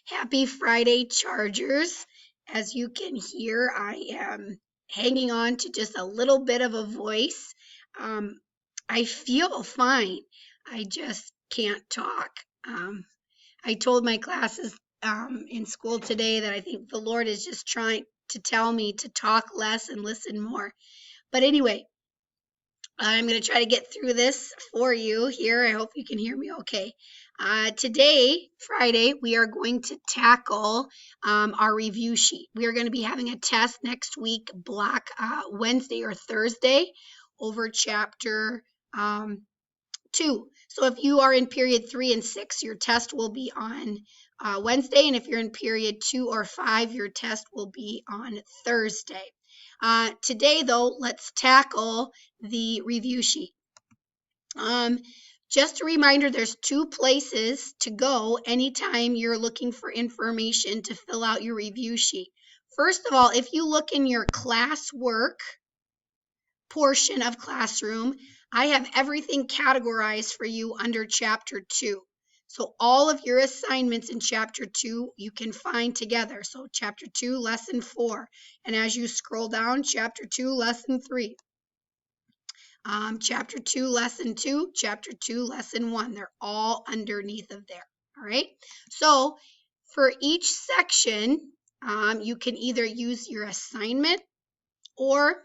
Happy Friday, Chargers. As you can hear, I am hanging on to just a little bit of a voice. I feel fine. I just can't talk. I told my classes in school today that I think the Lord is just trying to tell me to talk less and listen more. But anyway, I'm going to try to get through this for you here. I hope you can hear me okay. Today, Friday, we are going to tackle our review sheet. We are going to be having a test next week, block Wednesday or Thursday, over chapter 2. So if you are in period 3 and 6, your test will be on Wednesday, and if you're in period 2 or 5, your test will be on Thursday. Today, though, let's tackle the review sheet. Just a reminder, there's 2 places to go anytime you're looking for information to fill out your review sheet. First of all, if you look in your classwork portion of Classroom, I have everything categorized for you under Chapter 2. So all of your assignments in Chapter 2 you can find together. So Chapter 2, Lesson 4. And as you scroll down, Chapter 2, Lesson 3. Chapter 2, Lesson 2, Chapter 2, Lesson 1. They're all underneath of there. All right. So for each section, you can either use your assignment or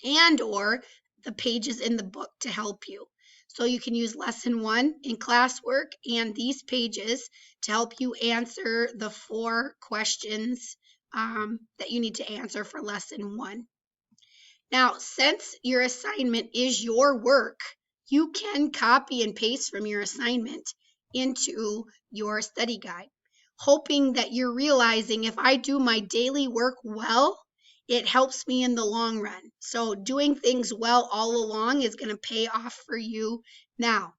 the pages in the book to help you. So you can use lesson 1 in classwork and these pages to help you answer the 4 questions that you need to answer for lesson 1. Now, since your assignment is your work, you can copy and paste from your assignment into your study guide, hoping that you're realizing if I do my daily work well, it helps me in the long run. So doing things well all along is going to pay off for you now.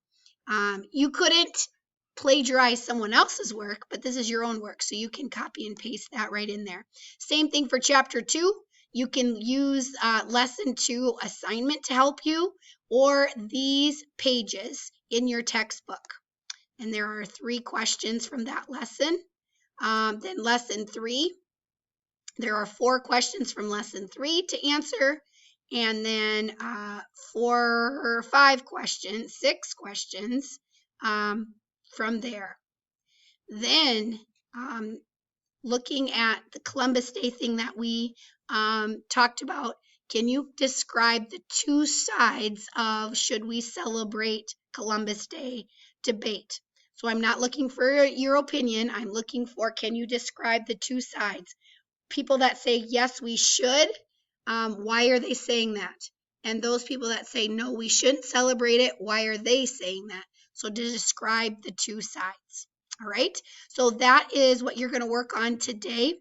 You couldn't plagiarize someone else's work, but this is your own work, so you can copy and paste that right in there. Same thing for chapter 2. You can use lesson 2 assignment to help you, or these pages in your textbook. And there are 3 questions from that lesson. Then lesson 3. There are 4 questions from lesson 3 to answer, and then 6 questions from there. Then looking at the Columbus Day thing that we talked about, can you describe the 2 sides of should we celebrate Columbus Day debate? So I'm not looking for your opinion. I'm looking for, can you describe the 2 sides? People that say, yes, we should, why are they saying that? And those people that say, no, we shouldn't celebrate it, why are they saying that? So to describe the 2 sides. All right, so that is what you're going to work on today.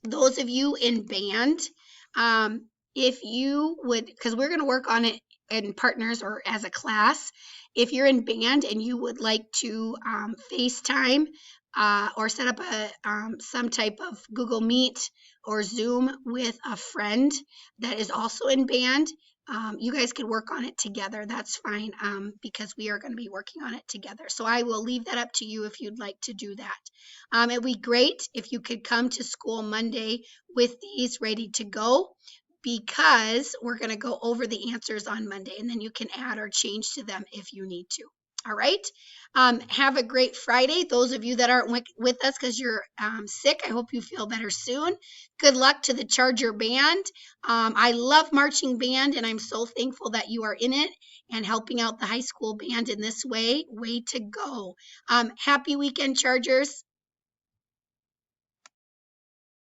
Those of you in band, if you would, because we're going to work on it in partners or as a class, if you're in band and you would like to FaceTime or set up some type of Google Meet or Zoom with a friend that is also in band, you guys can work on it together. That's fine, because we are going to be working on it together. So I will leave that up to you if you'd like to do that. It'd be great if you could come to school Monday with these ready to go, because we're going to go over the answers on Monday, and then you can add or change to them if you need to. All right. Have a great Friday. Those of you that aren't with us because you're sick, I hope you feel better soon. Good luck to the Charger Band. I love marching band, and I'm so thankful that you are in it and helping out the high school band in this way. Way to go. Happy weekend, Chargers.